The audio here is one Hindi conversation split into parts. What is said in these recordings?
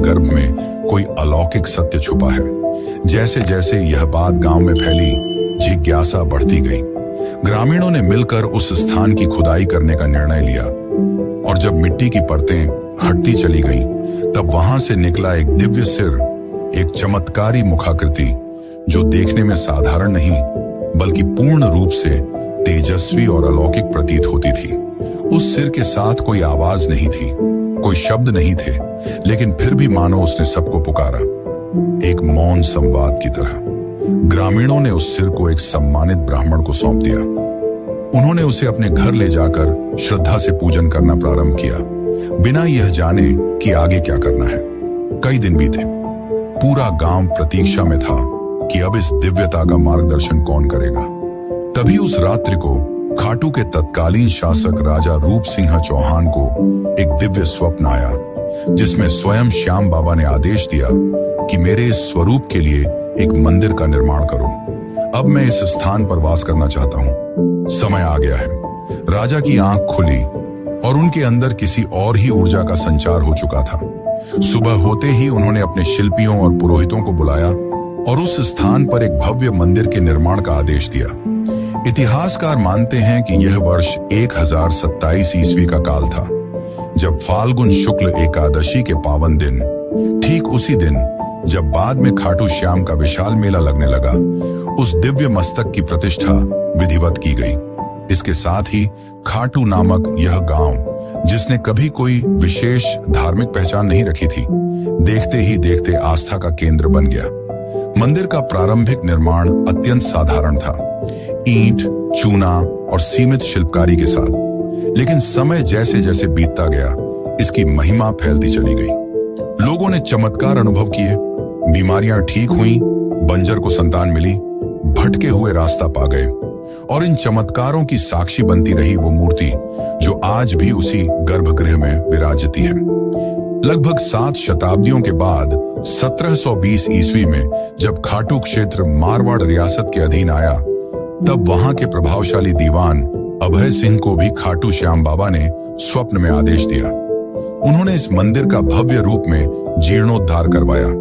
गर्भ में कोई अलौकिक सत्य छुपा है। जैसे जैसे यह बात गांव में फैली, जिज्ञासा बढ़ती गई। ग्रामीणों ने मिलकर उस स्थान की खुदाई करने का निर्णय लिया और जब मिट्टी की परतें हटती चली गईं, तब वहां से निकला एक दिव्य सिर, एक चमत्कारी मुखाकृति जो देखने में साधारण नहीं बल्कि पूर्ण रूप से तेजस्वी और अलौकिक प्रतीत होती थी। उस सिर के साथ कोई आवाज नहीं थी, कोई शब्द नहीं थे, लेकिन फिर भी मानो उसने सबको पुकारा, एक मौन संवाद की तरह। ग्रामीणों ने उस सिर को एक सम्मानित ब्राह्मण को सौंप दिया। उन्होंने उसे अपने घर ले जाकर श्रद्धा से पूजन करना प्रारंभ किया, बिना यह जाने कि आगे क्या करना है। कई दिन बीते। पूरा गांव प्रतीक्षा में था कि अब इस दिव्यता का मार्गदर्शन कौन करेगा। तभी उस रात्रि को खाटू के तत्कालीन शासक राजा रूप सिंह चौहान को एक दिव्य स्वप्न आया, जिसमें स्वयं श्याम बाबा ने आदेश दिया कि मेरे इस स्वरूप के लिए एक मंदिर का निर्माण करो। अब मैं इस स्थान पर वास करना चाहता हूँ। समय आ गया है। राजा की आंख खुली और उनके अंदर किसी और ही ऊर्जा का संचार हो चुका था। सुबह होते ही उन्होंने अपने शिल्पियों और पुरोहितों को बुलाया और उस स्थान पर एक भव्य मंदिर के निर्माण का आदेश दिया। इतिहासकार मानते हैं कि यह वर्ष 1027 ईस्वी का काल था, जब फाल्गुन शुक्ल एकादशी के पावन दिन, ठीक उसी दिन जब बाद में खाटू श्याम का विशाल मेला लगने लगा, उस दिव्य मस्तक की प्रतिष्ठा विधिवत की गई। इसके साथ ही खाटू नामक यह गांव, जिसने कभी कोई विशेष धार्मिक पहचान नहीं रखी थी, देखते ही देखते आस्था का केंद्र बन गया। मंदिर का प्रारंभिक निर्माण अत्यंत साधारण था, ईंट, चूना और सीमित शिल्पकारी के साथ। लेकिन समय जैसे जैसे बीतता गया, इसकी महिमा फैलती चली गई। लोगों ने चमत्कार अनुभव किए, बीमारियां ठीक हुईं, बंजर को संतान मिली, भटके हुए रास्ता पा गए। और इन चमत्कारों की साक्षी बनती रही वो मूर्ति जो आज भी उसी गर्भगृह में विराजती है। लगभग 7 शताब्दियों के बाद 1720 ईस्वी में जब खाटू क्षेत्र मारवाड़ रियासत के अधीन आया, तब वहां के प्रभावशाली दीवान अभय सिंह को भी खाटू श्याम बाबा ने स्वप्न में आदेश दिया। उन्होंने इस मंदिर का भव्य रूप में जीर्णोद्धार करवाया।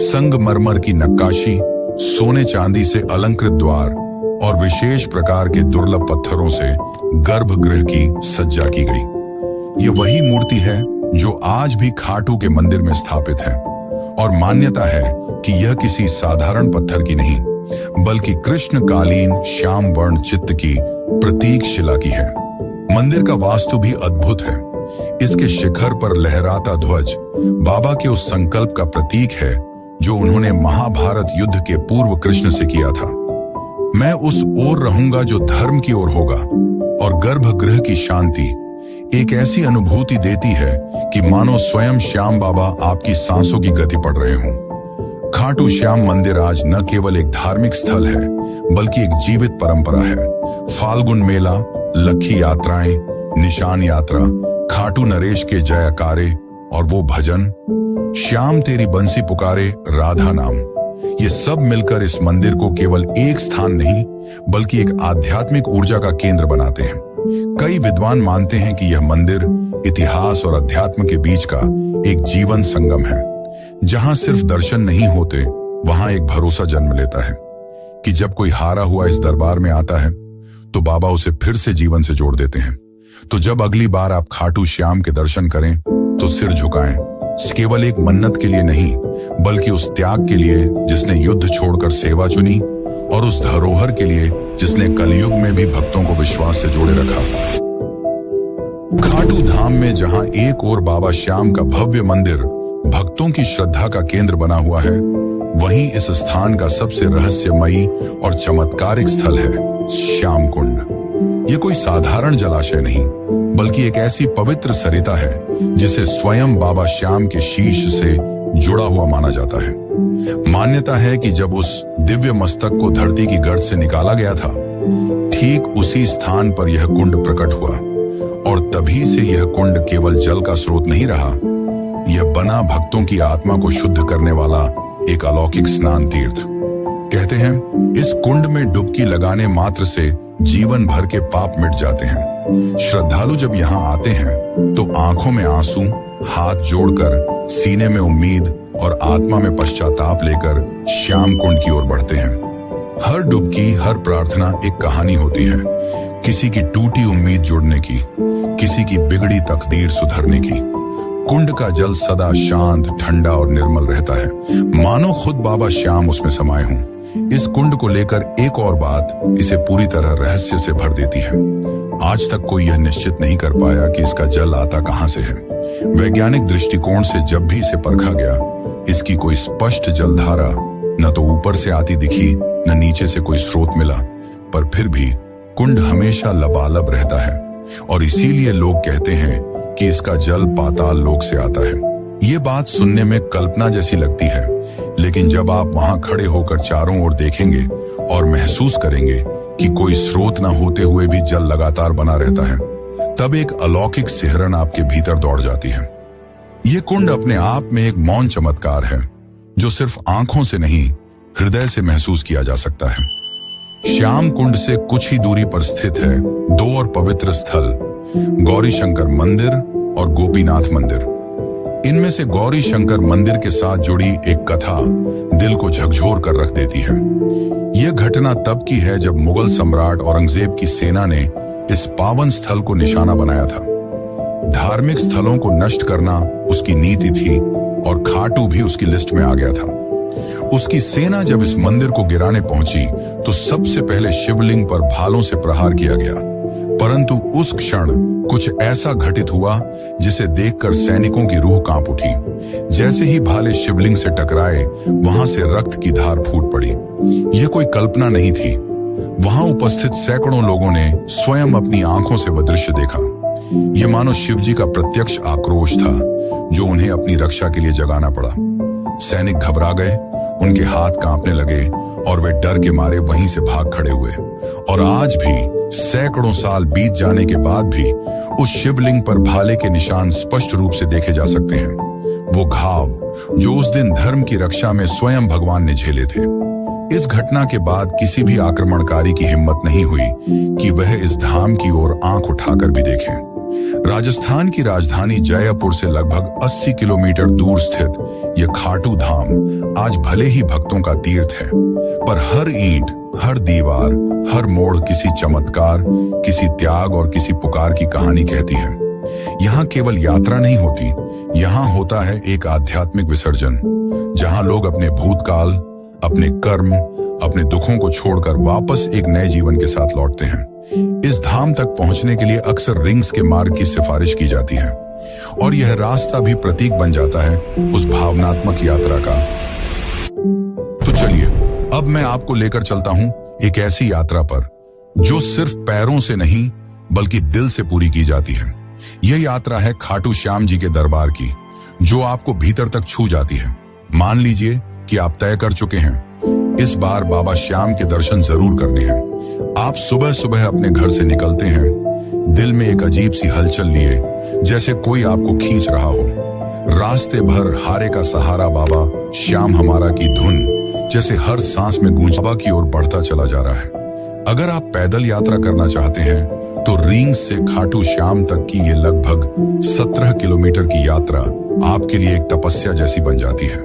संगमरमर की नक्काशी, सोने चांदी से अलंकृत द्वार और विशेष प्रकार के दुर्लभ पत्थरों से गर्भगृह की सज्जा की गई। ये वही मूर्ति है जो आज भी खाटू के मंदिर में स्थापित है और मान्यता है कि यह किसी साधारण पत्थर की नहीं बल्कि कृष्णकालीन श्याम वर्ण चित्त की प्रतीक शिला की है। मंदिर का वास्तु भी अद्भुत है। इसके शिखर पर लहराता ध्वज बाबा के उस संकल्प का प्रतीक है जो उन्होंने महाभारत युद्ध के पूर्व कृष्ण से किया था। मैं उस ओर रहूंगा जो धर्म की ओर होगा। और गर्भगृह की शांति एक ऐसी अनुभूति देती है कि मानो स्वयं श्याम बाबा आपकी सांसों की गति पढ़ रहे हों। खाटू श्याम मंदिर आज न केवल एक धार्मिक स्थल है बल्कि एक जीवित परंपरा है। फाल्गुन मेला, लखी यात्राएं, निशान यात्रा, खाटू नरेश के जयकारे और वो भजन, श्याम तेरी बंसी पुकारे राधा नाम, ये सब मिलकर इस मंदिर को केवल एक स्थान नहीं बल्कि एक आध्यात्मिक ऊर्जा का केंद्र बनाते हैं। कई विद्वान मानते हैं कि यह मंदिर इतिहास और अध्यात्म के बीच का एक जीवन संगम है, जहां सिर्फ दर्शन नहीं होते, वहां एक भरोसा जन्म लेता है कि जब कोई हारा हुआ इस दरबार में आता है तो बाबा उसे फिर से जीवन से जोड़ देते हैं। तो जब अगली बार आप खाटू श्याम के दर्शन करें तो सिर झुकाएं, केवल एक मन्नत के लिए नहीं बल्कि उस त्याग के लिए जिसने युद्ध छोड़कर सेवा चुनी और उस धरोहर के लिए जिसने कलयुग में भी भक्तों को विश्वास से जोड़े रखा। खाटू धाम में जहां एक ओर बाबा श्याम का भव्य मंदिर भक्तों की श्रद्धा का केंद्र बना हुआ है, वहीं इस स्थान का सबसे रहस्यमयी और चमत्कारिक स्थल है श्याम कुंड। ये कोई साधारण जलाशय नहीं बल्कि एक ऐसी पवित्र सरिता है जिसे स्वयं बाबा श्याम के शीश से जुड़ा हुआ माना जाता है। मान्यता है कि जब उस दिव्य मस्तक को धरती की गर्त से निकाला गया था, ठीक उसी स्थान पर यह कुंड प्रकट हुआ और तभी से यह कुंड केवल जल का स्रोत नहीं रहा, यह बना भक्तों की आत्मा को शुद्ध करने वाला एक अलौकिक स्नान तीर्थ। कहते हैं इस कुंड में डुबकी लगाने मात्र से जीवन भर के पाप मिट जाते हैं। श्रद्धालु जब यहाँ आते हैं तो आंखों में आंसू, हाथ जोड़कर सीने में उम्मीद और आत्मा में पश्चाताप लेकर श्याम कुंड की ओर बढ़ते हैं। हर डुबकी, हर प्रार्थना एक कहानी होती है, किसी की टूटी उम्मीद जुड़ने की, किसी की बिगड़ी तकदीर सुधरने की। कुंड का जल सदा शांत, ठंडा और निर्मल रहता है, मानो खुद बाबा श्याम उसमें समाये हों। इस कुंड को लेकर एक और बात इसे पूरी तरह रहस्य से भर देती है। आज तक कोई यह निश्चित नहीं कर पाया कि इसका जल आता कहां से है। वैज्ञानिक दृष्टिकोण से जब भी इसे परखा गया, इसकी कोई स्पष्ट जलधारा न तो ऊपर से आती दिखी, न नीचे से कोई स्रोत मिला, पर फिर भी कुंड हमेशा लबालब रहता है और इसीलिए लोग कहते हैं कि इसका जल पाताल लोक से आता है। ये बात सुनने में कल्पना जैसी लगती है, लेकिन जब आप वहां खड़े होकर चारों ओर देखेंगे और महसूस करेंगे कि कोई स्रोत न होते हुए भी जल लगातार बना रहता है, तब एक अलौकिक सिहरन आपके भीतर दौड़ जाती है। ये कुंड अपने आप में एक मौन चमत्कार है, जो सिर्फ आंखों से नहीं, हृदय से महसूस किया जा सकता है। श्याम कुंड से कुछ ही दूरी पर स्थित है दो और पवित्र स्थल, गौरी शंकर मंदिर और गोपीनाथ मंदिर। इनमें से गौरी शंकर मंदिर के साथ जुड़ी एक कथा दिल को झकझोर कर रख देती है। यह घटना तब की है जब मुगल सम्राट औरंगजेब की सेना ने इस पावन स्थल को निशाना बनाया था। धार्मिक स्थलों को नष्ट करना उसकी नीति थी और खाटू भी उसकी लिस्ट में आ गया था। उसकी सेना जब इस मंदिर को गिराने पहुंची तो सबसे पहले शिवलिंग पर भालों से प्रहार किया गया, परंतु उस क्षण कुछ ऐसा घटित हुआ जिसे देखकर सैनिकों की रूह कांप उठी। जैसे ही भाले शिवलिंग से टकराए, वहां से रक्त की धार फूट पड़ी। यह कोई कल्पना नहीं थी, वहां उपस्थित सैकड़ों लोगों ने स्वयं अपनी आंखों से वह दृश्य देखा। यह मानो शिवजी का प्रत्यक्ष आक्रोश था, जो उन्हें अपनी रक्षा के लिए जगाना पड़ा। सैनिक घबरा गए, उनके हाथ कांपने लगे और वे डर के मारे वहीं से भाग खड़े हुए। और आज भी सैकड़ों साल बीत जाने के बाद भी उस शिवलिंग पर भाले के निशान स्पष्ट रूप से देखे जा सकते हैं। वो घाव जो उस दिन धर्म की रक्षा में स्वयं भगवान ने झेले थे। इस घटना के बाद किसी भी आक्रमणकारी की हिम्मत नहीं हुई कि वह इस धाम की ओर आंख उठाकर भी देखें। राजस्थान की राजधानी जयपुर से लगभग 80 किलोमीटर दूर स्थित यह खाटू धाम आज भले ही भक्तों का तीर्थ है, पर हर ईंट, हर दीवार, हर मोड़ किसी चमत्कार, किसी त्याग और किसी पुकार की कहानी कहती है। यहाँ केवल यात्रा नहीं होती, यहाँ होता है एक आध्यात्मिक विसर्जन, जहाँ लोग अपने भूतकाल, अपने कर्म, अपने दुखों को छोड़कर वापस एक नए जीवन के साथ लौटते हैं। इस धाम तक पहुंचने के लिए अक्सर रिंग्स के मार्ग की सिफारिश की जाती है और यह रास्ता भी प्रतीक बन जाता है उस भावनात्मक यात्रा का। तो चलिए, अब मैं आपको लेकर चलता हूं एक ऐसी यात्रा पर जो सिर्फ पैरों से नहीं बल्कि दिल से पूरी की जाती है। यह यात्रा है खाटू श्याम जी के दरबार की, जो आपको भीतर तक छू जाती है। मान लीजिए कि आप तय कर चुके हैं, इस बार बाबा श्याम के दर्शन जरूर करने हैं। आप सुबह सुबह अपने घर से निकलते हैं, दिल में एक अजीब सी हलचल लिए, जैसे कोई आपको खींच रहा हो। रास्ते भर हारे का सहारा बाबा श्याम हमारा की धुन जैसे हर सांस में गूंज बाबा की ओर बढ़ता चला जा रहा है। अगर आप पैदल यात्रा करना चाहते हैं तो रींग से खाटू श्याम तक की ये लगभग 17 किलोमीटर की यात्रा आपके लिए एक तपस्या जैसी बन जाती है।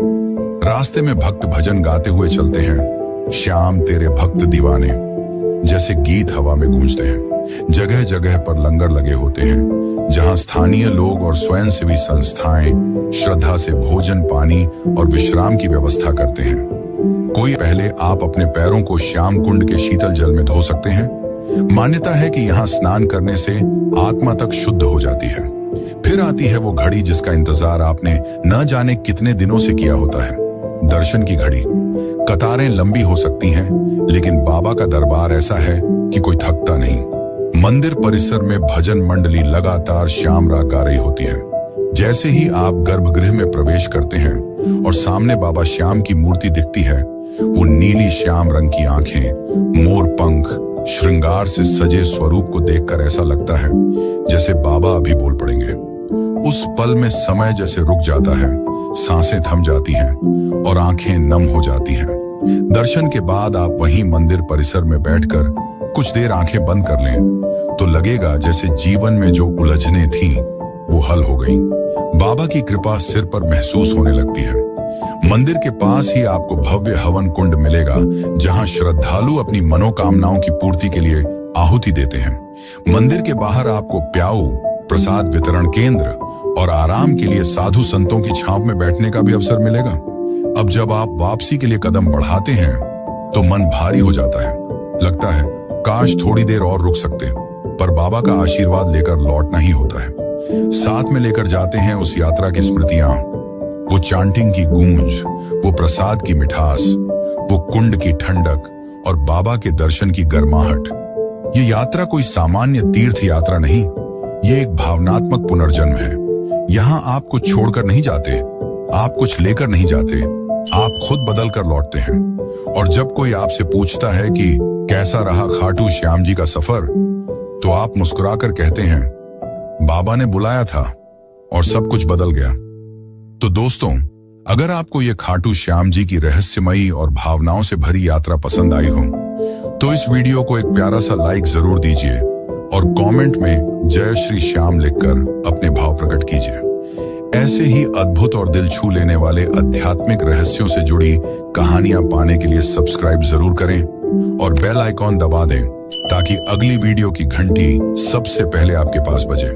रास्ते में भक्त भजन गाते हुए चलते हैं, श्याम तेरे भक्त दीवाने जैसे गीत हवा में गूंजते हैं। जगह जगह पर लंगर लगे होते हैं, जहां स्थानीय लोग और स्वयंसेवी संस्थाएं श्रद्धा से भोजन, पानी और विश्राम की व्यवस्था करते हैं। कोई पहले आप अपने पैरों को श्याम कुंड के शीतल जल में धो सकते हैं। मान्यता है कि यहाँ स्नान करने से आत्मा तक शुद्ध हो जाती है। फिर आती है वो घड़ी जिसका इंतजार आपने न जाने कितने दिनों से किया होता है, दर्शन की घड़ी। कतारें लंबी हो सकती हैं, लेकिन बाबा का दरबार ऐसा है कि कोई थकता नहीं। मंदिर परिसर में भजन मंडली लगातार श्याम राग गा रही होती है। जैसे ही आप गर्भगृह में प्रवेश करते हैं और सामने बाबा श्याम की मूर्ति दिखती है, वो नीली श्याम रंग की आंखें, मोर पंख, श्रृंगार से सजे स्वरूप को देखकर ऐसा लगता है जैसे बाबा अभी बोल पड़ेंगे। उस पल में समय जैसे रुक जाता है, सांसें थम जाती हैं और आंखें नम हो जाती हैं। दर्शन के बाद आप वहीं मंदिर परिसर में बैठकर कुछ देर आंखें बंद कर लें तो लगेगा जैसे जीवन में जो उलझनें थीं वो हल हो गई। बाबा की कृपा सिर पर महसूस होने लगती है। मंदिर के पास ही आपको भव्य हवन कुंड मिलेगा, जहां श्रद्धालु अपनी मनोकामनाओं की पूर्ति के लिए आहुति देते हैं। मंदिर के बाहर आपको प्याऊ, प्रसाद वितरण केंद्र और आराम के लिए साधु संतों की छांव में बैठने का भी अवसर मिलेगा। अब जब आप वापसी के लिए कदम बढ़ाते हैं तो मन भारी हो जाता है। लगता है काश थोड़ी देर और रुक सकते, पर बाबा का आशीर्वाद लेकर लौटना ही होता है। साथ में लेकर जाते हैं उस यात्रा की स्मृतियां, वो चांटिंग की गूंज, वो प्रसाद की मिठास, वो कुंड की ठंडक और बाबा के दर्शन की गर्माहट। ये यात्रा कोई सामान्य तीर्थ यात्रा नहीं, ये एक भावनात्मक पुनर्जन्म है। यहाँ आप कुछ छोड़कर नहीं जाते, आप कुछ लेकर नहीं जाते, आप खुद बदल कर लौटते हैं। और जब कोई आपसे पूछता है कि कैसा रहा खाटू श्याम जी का सफर, तो आप मुस्कुराकर कहते हैं, बाबा ने बुलाया था और सब कुछ बदल गया। तो दोस्तों, अगर आपको ये खाटू श्याम जी की रहस्यमयी और भावनाओं से भरी यात्रा पसंद आई हो, तो इस वीडियो को एक प्यारा सा लाइक जरूर दीजिए और कमेंट में जय श्री श्याम लिखकर अपने भाव प्रकट कीजिए। ऐसे ही अद्भुत और दिल छू लेने वाले आध्यात्मिक रहस्यों से जुड़ी कहानियां पाने के लिए सब्सक्राइब जरूर करें और बेल आइकॉन दबा दें, ताकि अगली वीडियो की घंटी सबसे पहले आपके पास बजे।